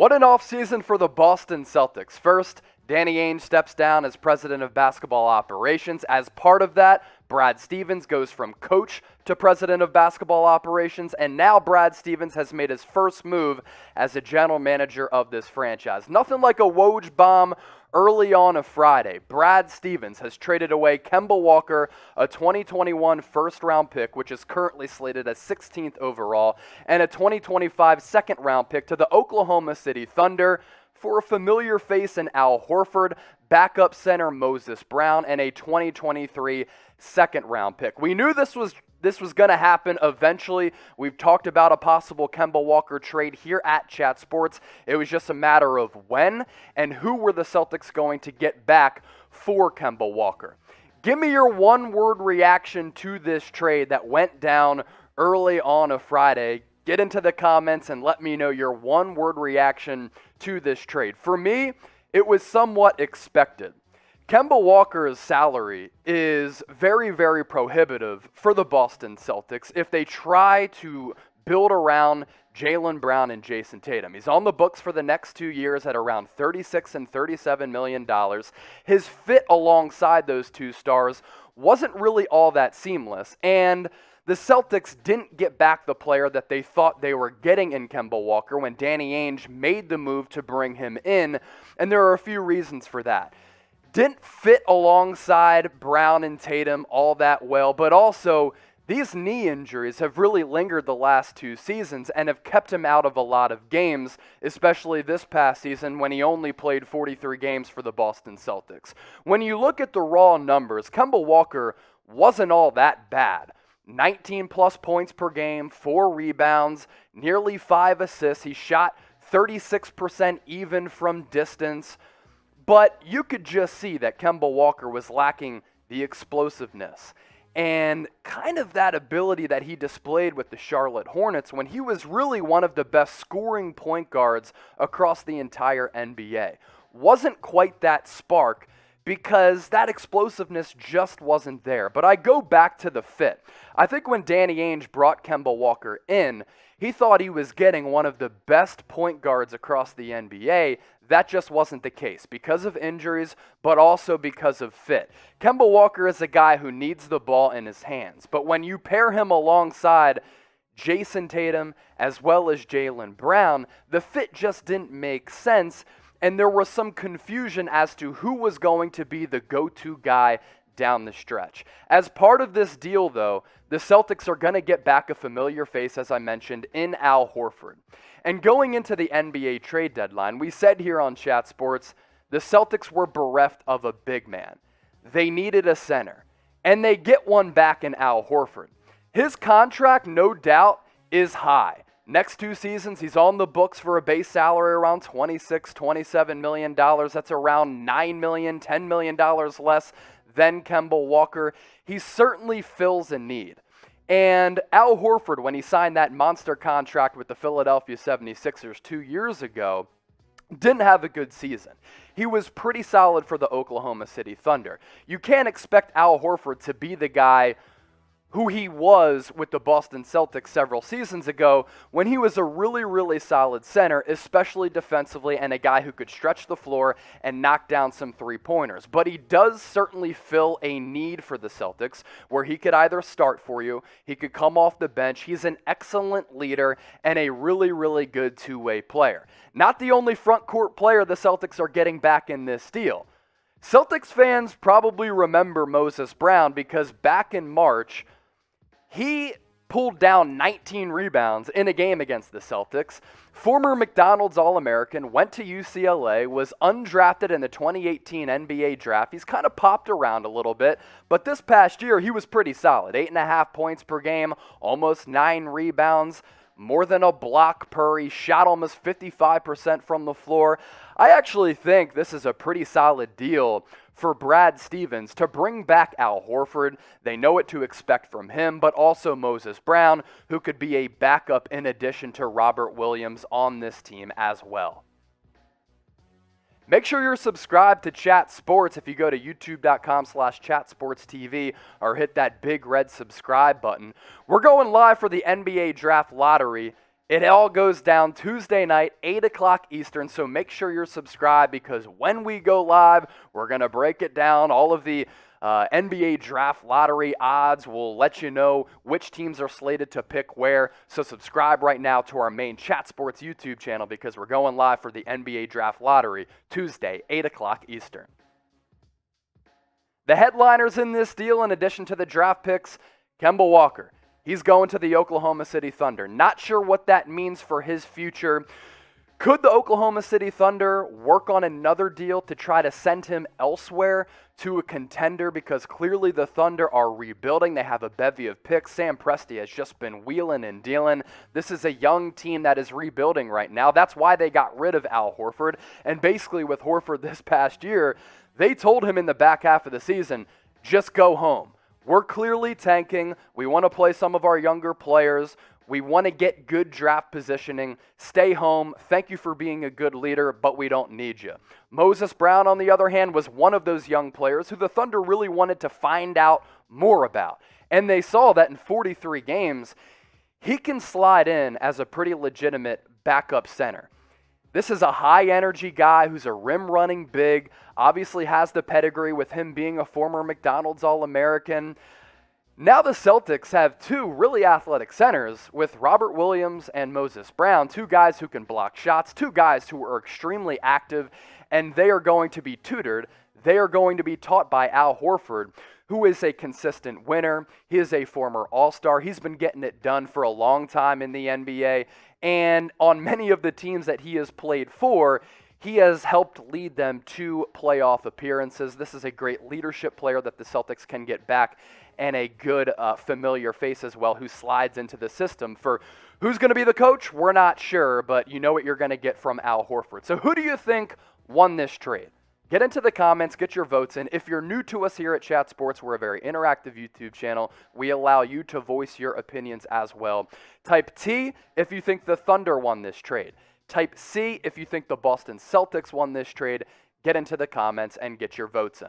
What an offseason for the Boston Celtics. First, Danny Ainge steps down as president of basketball operations. As part of that, Brad Stevens goes from coach to president of basketball operations, and now Brad Stevens has made his first move as a general manager of this franchise. Nothing like a Woj bomb early on a Friday. Brad Stevens has traded away Kemba Walker, a 2021 first-round pick, which is currently slated as 16th overall, and a 2025 second-round pick to the Oklahoma City Thunder for a familiar face in Al Horford, backup center Moses Brown, and a 2023 second-round pick. We knew this was going to happen eventually. We've talked about a possible Kemba Walker trade here at Chat Sports. It was just a matter of when and who were the Celtics going to get back for Kemba Walker. Give me your one-word reaction to this trade that went down early on a Friday. Get into the comments and let me know your one-word reaction to this trade. For me, it was somewhat expected. Kemba Walker's salary is very, very prohibitive for the Boston Celtics if they try to build around Jaylen Brown and Jason Tatum. He's on the books for the next 2 years at around $36 and $37 million. His fit alongside those two stars wasn't really all that seamless, and the Celtics didn't get back the player that they thought they were getting in Kemba Walker when Danny Ainge made the move to bring him in, and there are a few reasons for that. Didn't fit alongside Brown and Tatum all that well, but also these knee injuries have really lingered the last 2 seasons and have kept him out of a lot of games, especially this past season when he only played 43 games for the Boston Celtics. When you look at the raw numbers, Kemba Walker wasn't all that bad. 19 plus points per game, 4 rebounds, nearly 5 assists. He shot 36% even from distance. But you could just see that Kemba Walker was lacking the explosiveness and kind of that ability that he displayed with the Charlotte Hornets when he was really one of the best scoring point guards across the entire NBA. Wasn't quite that spark because that explosiveness just wasn't there. But I go back to the fit. I think when Danny Ainge brought Kemba Walker in, he thought he was getting one of the best point guards across the NBA. That just wasn't the case because of injuries, but also because of fit. Kemba Walker is a guy who needs the ball in his hands, but when you pair him alongside Jason Tatum as well as Jaylen Brown, the fit just didn't make sense, and there was some confusion as to who was going to be the go-to guy down the stretch. As part of this deal, though, the Celtics are going to get back a familiar face, as I mentioned, in Al Horford. And going into the NBA trade deadline, we said here on Chat Sports, the Celtics were bereft of a big man. They needed a center, and they get one back in Al Horford. His contract, no doubt, is high. Next 2 seasons, he's on the books for a base salary around $26, $27 million. That's around $9 million, $10 million less than Kemba Walker. He certainly fills a need. And Al Horford, when he signed that monster contract with the Philadelphia 76ers 2 years ago, didn't have a good season. He was pretty solid for the Oklahoma City Thunder. You can't expect Al Horford to be the guy who he was with the Boston Celtics several seasons ago when he was a really, really solid center, especially defensively, and a guy who could stretch the floor and knock down some three-pointers. But he does certainly fill a need for the Celtics where he could either start for you, he could come off the bench. He's an excellent leader and a really, really good two-way player. Not the only front court player the Celtics are getting back in this deal. Celtics fans probably remember Moses Brown because back in March, he pulled down 19 rebounds in a game against the Celtics. Former McDonald's All-American, went to UCLA, was undrafted in the 2018 NBA draft. He's kind of popped around a little bit, but this past year he was pretty solid. 8.5 points per game, almost 9 rebounds, more than a block per. He shot almost 55% from the floor. I actually think this is a pretty solid deal for Brad Stevens to bring back Al Horford. They know what to expect from him, but also Moses Brown, who could be a backup in addition to Robert Williams on this team as well. Make sure you're subscribed to Chat Sports if you go to youtube.com/chatsportstv or hit that big red subscribe button. We're going live for the NBA Draft Lottery It all goes down Tuesday night, 8 o'clock Eastern, so make sure you're subscribed because when we go live, we're going to break it down. All of the NBA draft lottery odds will let you know which teams are slated to pick where. So subscribe right now to our main Chat Sports YouTube channel because we're going live for the NBA draft lottery Tuesday, 8 o'clock Eastern. The headliners in this deal, in addition to the draft picks, Kemba Walker. He's going to the Oklahoma City Thunder. Not sure what that means for his future. Could the Oklahoma City Thunder work on another deal to try to send him elsewhere to a contender? Because clearly the Thunder are rebuilding. They have a bevy of picks. Sam Presti has just been wheeling and dealing. This is a young team that is rebuilding right now. That's why they got rid of Al Horford. And basically with Horford this past year, they told him in the back half of the season, just go home. We're clearly tanking. We want to play some of our younger players. We want to get good draft positioning. Stay home. Thank you for being a good leader, but we don't need you. Moses Brown, on the other hand, was one of those young players who the Thunder really wanted to find out more about. And they saw that in 43 games, he can slide in as a pretty legitimate backup center. This is a high-energy guy who's a rim-running big, obviously has the pedigree with him being a former McDonald's All-American. Now the Celtics have two really athletic centers with Robert Williams and Moses Brown, two guys who can block shots, two guys who are extremely active, and they are going to be tutored. They are going to be taught by Al Horford, who is a consistent winner. He is a former All-Star. He's been getting it done for a long time in the NBA. And on many of the teams that he has played for, he has helped lead them to playoff appearances. This is a great leadership player that the Celtics can get back, and a good familiar face as well who slides into the system. For who's going to be the coach, we're not sure, but you know what you're going to get from Al Horford. So who do you think won this trade? Get into the comments, get your votes in. If you're new to us here at Chat Sports, we're a very interactive YouTube channel. We allow you to voice your opinions as well. Type T if you think the Thunder won this trade. Type C if you think the Boston Celtics won this trade. Get into the comments and get your votes in.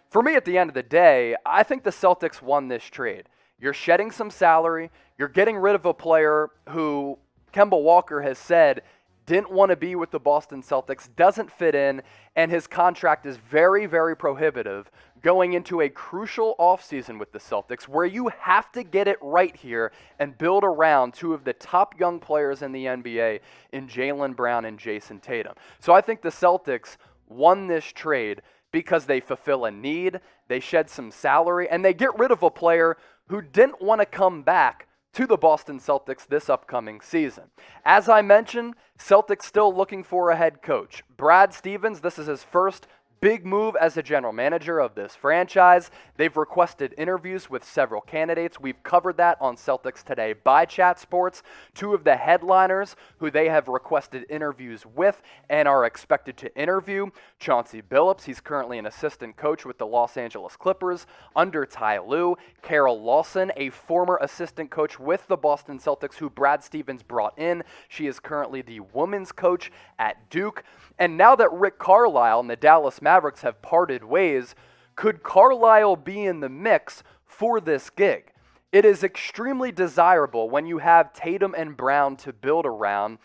For me, at the end of the day, I think the Celtics won this trade. You're shedding some salary. You're getting rid of a player who Kemba Walker has said didn't want to be with the Boston Celtics, doesn't fit in, and his contract is very, very prohibitive going into a crucial offseason with the Celtics where you have to get it right here and build around two of the top young players in the NBA in Jaylen Brown and Jason Tatum. So I think the Celtics won this trade because they fulfill a need, they shed some salary, and they get rid of a player who didn't want to come back to the Boston Celtics this upcoming season. As I mentioned, Celtics still looking for a head coach. Brad Stevens, this is his first big move as a general manager of this franchise. They've requested interviews with several candidates. We've covered that on Celtics Today by Chat Sports. Two of the headliners who they have requested interviews with and are expected to interview: Chauncey Billups, he's currently an assistant coach with the Los Angeles Clippers under Ty Lue; Carol Lawson, a former assistant coach with the Boston Celtics who Brad Stevens brought in. She is currently the women's coach at Duke. And now that Rick Carlisle and the Dallas Mavericks have parted ways, could Carlisle be in the mix for this gig? It is extremely desirable when you have Tatum and Brown to build around,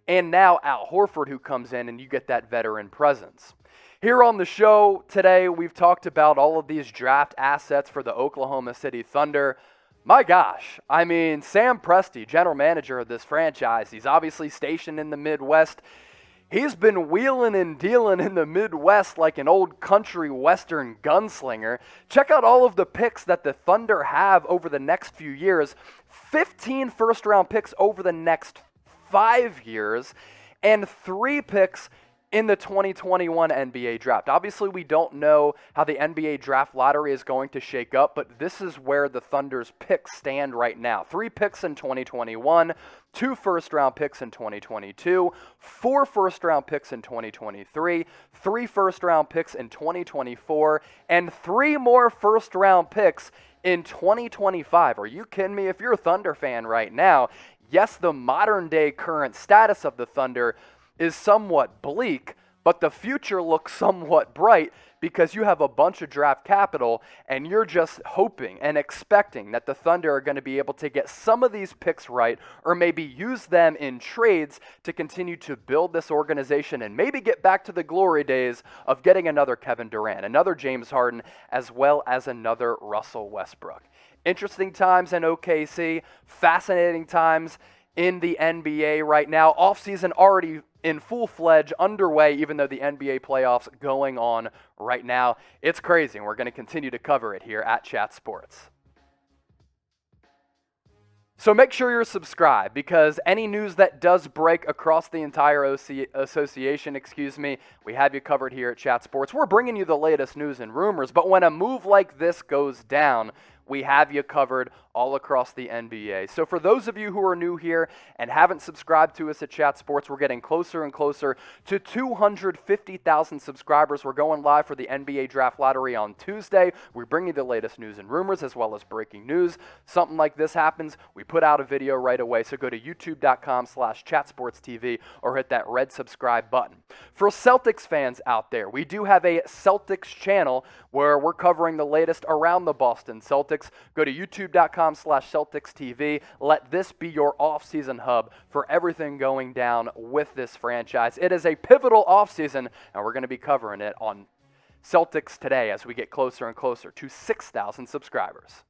and now Al Horford who comes in and you get that veteran presence. Here on the show today, we've talked about all of these draft assets for the Oklahoma City Thunder. My gosh, I mean, Sam Presti, general manager of this franchise, he's obviously stationed in the Midwest. He's been wheeling and dealing in the Midwest like an old country western gunslinger. Check out all of the picks that the Thunder have over the next few years. 15 first-round picks over the next 5 years, and 3 picks in the 2021 NBA draft. Obviously, we don't know how the NBA draft lottery is going to shake up, but this is where the Thunder's picks stand right now. 3 picks in 2021, 2 first-round picks in 2022, 4 first-round picks in 2023, 3 first-round picks in 2024, and 3 more first-round picks in 2025. Are you kidding me? If you're a Thunder fan right now, yes, the modern-day current status of the Thunder is somewhat bleak, but the future looks somewhat bright because you have a bunch of draft capital and you're just hoping and expecting that the Thunder are going to be able to get some of these picks right, or maybe use them in trades to continue to build this organization and maybe get back to the glory days of getting another Kevin Durant, another James Harden, as well as another Russell Westbrook. Interesting times in OKC, fascinating times in the NBA right now. Offseason already in full-fledged underway, even though the NBA playoffs going on right now. It's crazy, and we're going to continue to cover it here at Chat Sports. So make sure you're subscribed, because any news that does break across the entire association, we have you covered here at Chat Sports. We're bringing you the latest news and rumors, but when a move like this goes down, we have you covered all across the NBA. So for those of you who are new here and haven't subscribed to us at Chat Sports, we're getting closer and closer to 250,000 subscribers. We're going live for the NBA Draft Lottery on Tuesday. We bring you the latest news and rumors as well as breaking news. Something like this happens, we put out a video right away. So go to youtube.com/chatsportstv or hit that red subscribe button. For Celtics fans out there, we do have a Celtics channel where we're covering the latest around the Boston Celtics. Go to youtube.com/CelticsTV. Let this be your offseason hub for everything going down with this franchise. It is a pivotal offseason, and we're going to be covering it on Celtics Today as we get closer and closer to 6,000 subscribers.